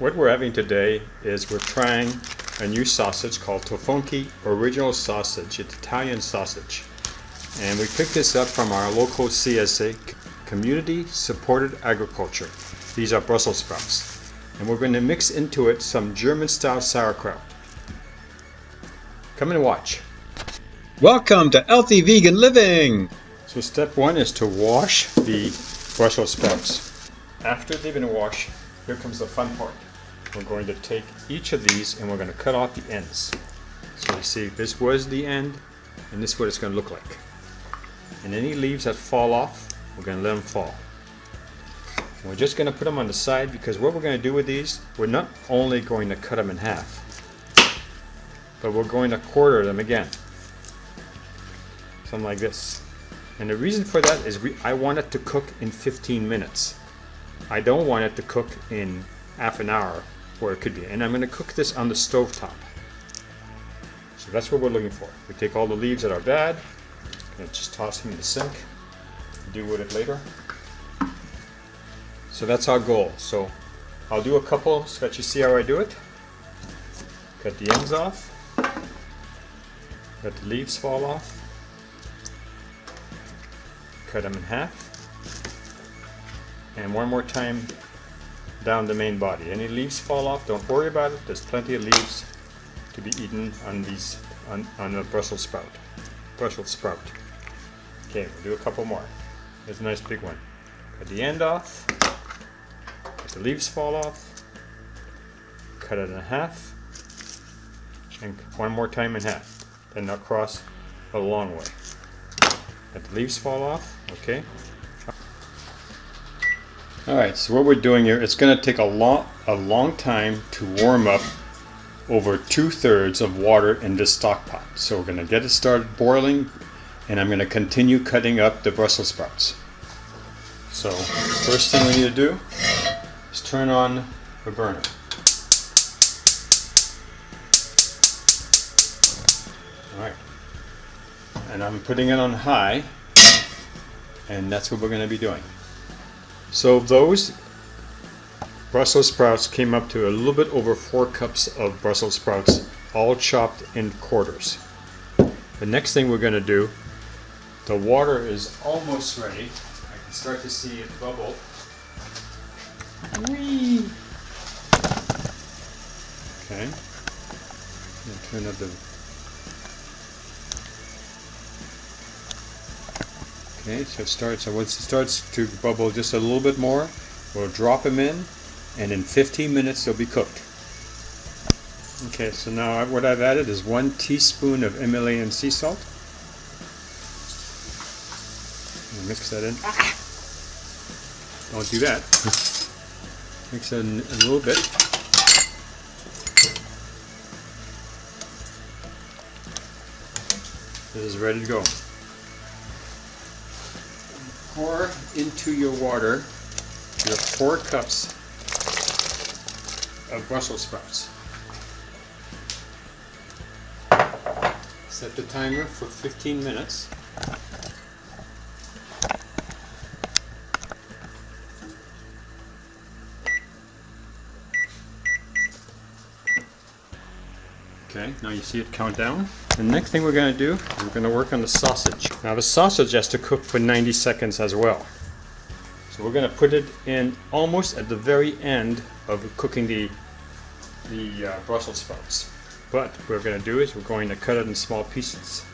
What we're having today is we're trying a new sausage called Tofurky Original Sausage. It's Italian sausage. And we picked this up from our local CSA, Community Supported Agriculture. These are Brussels sprouts. And we're going to mix into it some German-style sauerkraut. Come and watch. Welcome to Healthy Vegan Living! So step one is to wash the Brussels sprouts. After they've been washed, here comes the fun part. We're going to take each of these and we're going to cut off the ends. So you see, this was the end, and this is what it's going to look like. And any leaves that fall off, we're going to let them fall. And we're just going to put them on the side, because what we're going to do with these, we're not only going to cut them in half, but we're going to quarter them again. Something like this. And the reason for that is I want it to cook in 15 minutes. I don't want it to cook in half an hour, where it could be. And I'm going to cook this on the stove top. So that's what we're looking for. We take all the leaves that are bad, and just toss them in the sink, deal with it later. So that's our goal. So I'll do a couple so that you see how I do it. Cut the ends off. Let the leaves fall off. Cut them in half. And one more time down the main body. Any leaves fall off, don't worry about it. There's plenty of leaves to be eaten on these on a Brussels sprout. Okay, we'll do a couple more. Here's a nice big one. Cut the end off. Let the leaves fall off. Cut it in half. And one more time in half. Then across a long way. Let the leaves fall off. Okay. Alright, so what we're doing here, it's going to take a long time to warm up over 2/3 of water in this stock pot. So we're going to get it started boiling, and I'm going to continue cutting up the Brussels sprouts. So first thing we need to do is turn on the burner. Alright, and I'm putting it on high, and that's what we're going to be doing. So those Brussels sprouts came up to a little bit over 4 cups of Brussels sprouts, all chopped in quarters. The next thing we're going to do, the water is almost ready. I can start to see it bubble. Whee! Okay. Turn up the... Okay, so it starts. So once it starts to bubble just a little bit more, we'll drop them in, and in 15 minutes they'll be cooked. Okay, so now what I've added is 1 teaspoon of Himalayan sea salt. Mix that in. Don't do that. Mix it in a little bit. This is ready to go. Pour into your water your 4 cups of Brussels sprouts. Set the timer for 15 minutes. Okay, now you see it count down. The next thing we're going to do is we're going to work on the sausage. Now the sausage has to cook for 90 seconds as well. So we're going to put it in almost at the very end of cooking the Brussels sprouts. But what we're going to do is we're going to cut it in small pieces.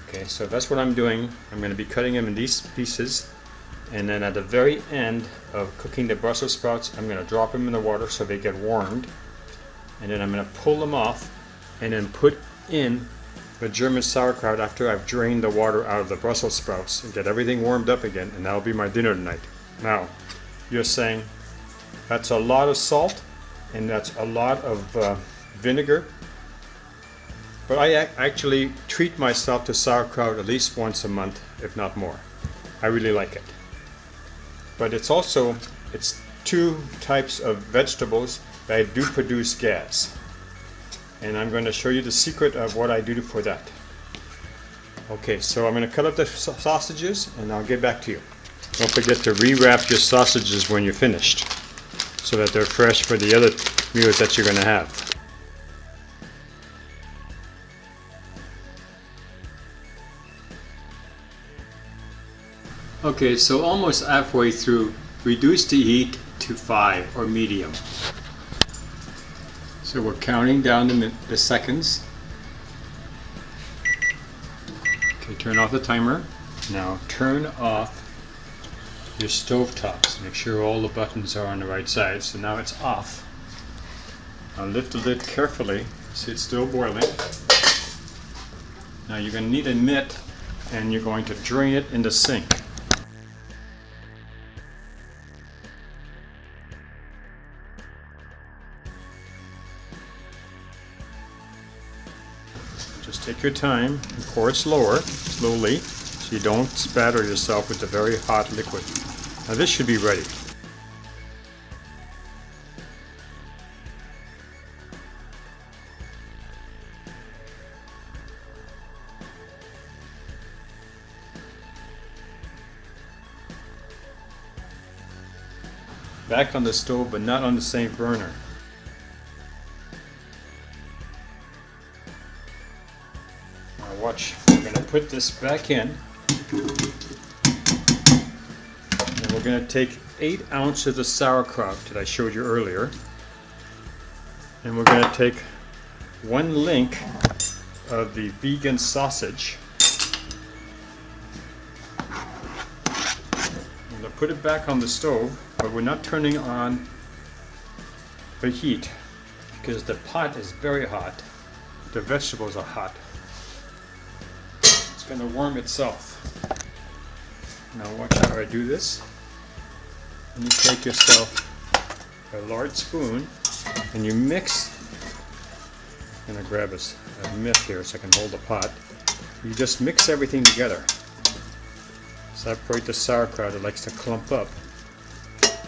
Okay, so that's what I'm doing. I'm going to be cutting them in these pieces. And then at the very end of cooking the Brussels sprouts, I'm going to drop them in the water so they get warmed. And then I'm going to pull them off and then put in the German sauerkraut after I've drained the water out of the Brussels sprouts and get everything warmed up again, and that'll be my dinner tonight. Now, you're saying that's a lot of salt and that's a lot of vinegar. But I actually treat myself to sauerkraut at least once a month, if not more. I really like it. But it's 2 types of vegetables that do produce gas. And I'm going to show you the secret of what I do for that. Okay, so I'm going to cut up the sausages and I'll get back to you. Don't forget to rewrap your sausages when you're finished, so that they're fresh for the other meals that you're going to have. Okay, so almost halfway through, reduce the heat to 5 or medium. So we're counting down the seconds. Okay, turn off the timer. Now turn off your stove tops. Make sure all the buttons are on the right side. So now it's off. Now lift the lid carefully. See, it's still boiling. Now you're going to need a mitt, and you're going to drain it in the sink. Just take your time and pour it slowly, so you don't spatter yourself with the very hot liquid. Now this should be ready. Back on the stove, but not on the same burner. Now watch, we're going to put this back in, and we're going to take 8 ounces of sauerkraut that I showed you earlier, and we're going to take 1 link of the vegan sausage. I'm going to put it back on the stove, but we're not turning on the heat because the pot is very hot. The vegetables are hot. It's going to warm itself. Now watch how I do this. And you take yourself a large spoon and you mix. I'm going to grab a mitt here so I can hold the pot. You just mix everything together. Separate the sauerkraut, it likes to clump up,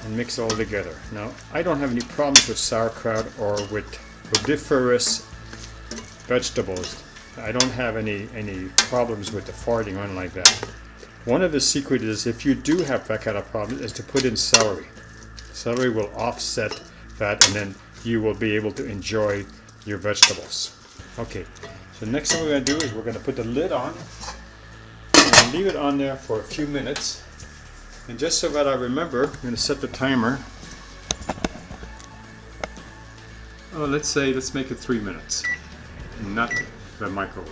and mix it all together. Now, I don't have any problems with sauerkraut or with odoriferous vegetables. I don't have any problems with the farting or anything like that. One of the secrets is, if you do have that kind of problem, is to put in celery. Celery will offset that, and then you will be able to enjoy your vegetables. Okay, so next thing we're going to do is we're going to put the lid on. And leave it on there for a few minutes, and just so that I remember, I'm going to set the timer. Oh, let's make it 3 minutes, not the microwave.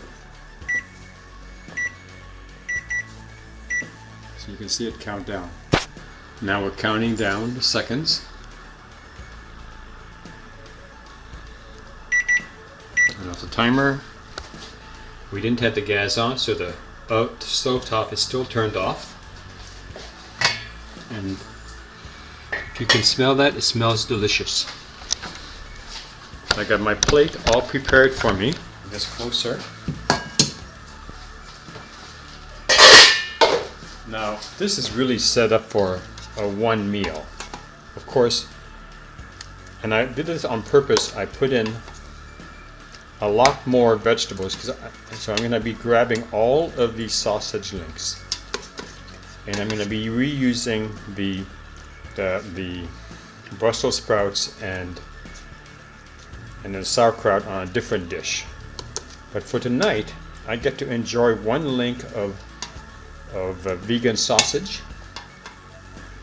So you can see it count down. Now we're counting down the seconds. Turn off the timer. We didn't have the gas on, so the stove top is still turned off, and if you can smell that, it smells delicious. I got my plate all prepared for me. Just closer. Now this is really set up for a one meal, of course, and I did this on purpose. I put in a lot more vegetables, so I'm going to be grabbing all of these sausage links, and I'm going to be reusing the Brussels sprouts and the sauerkraut on a different dish. But for tonight, I get to enjoy 1 link of vegan sausage,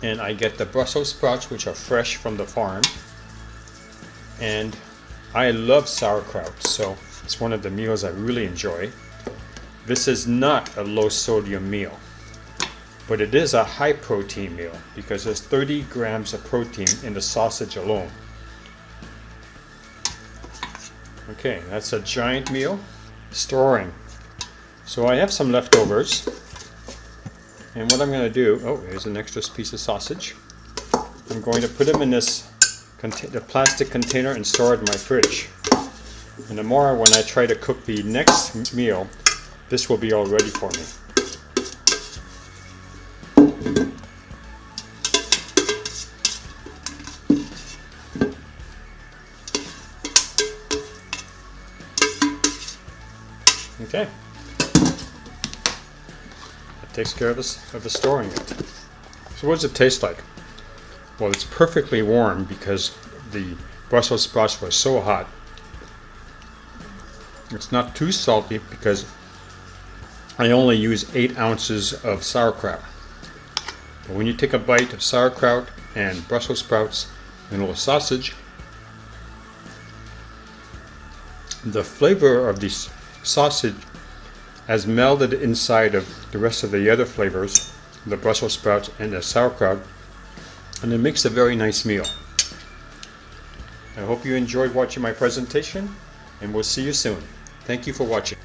and I get the Brussels sprouts, which are fresh from the farm, and I love sauerkraut, so it's one of the meals I really enjoy. This is not a low sodium meal, but it is a high protein meal because there's 30 grams of protein in the sausage alone. Okay, that's a giant meal. Storing. So I have some leftovers, and what I'm going to do, oh, here's an extra piece of sausage. I'm going to put them in this the plastic container and store it in my fridge. And tomorrow when I try to cook the next meal, this will be all ready for me. Okay. That takes care of the storing it. So what does it taste like? Well, it's perfectly warm because the Brussels sprouts were so hot. It's not too salty because I only use 8 ounces of sauerkraut. But when you take a bite of sauerkraut and Brussels sprouts and a little sausage, the flavor of the sausage has melded inside of the rest of the other flavors, the Brussels sprouts and the sauerkraut, and it makes a very nice meal. I hope you enjoyed watching my presentation, and we'll see you soon. Thank you for watching.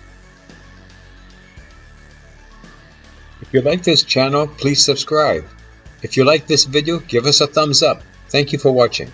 If you like this channel, please subscribe. If you like this video, give us a thumbs up. Thank you for watching.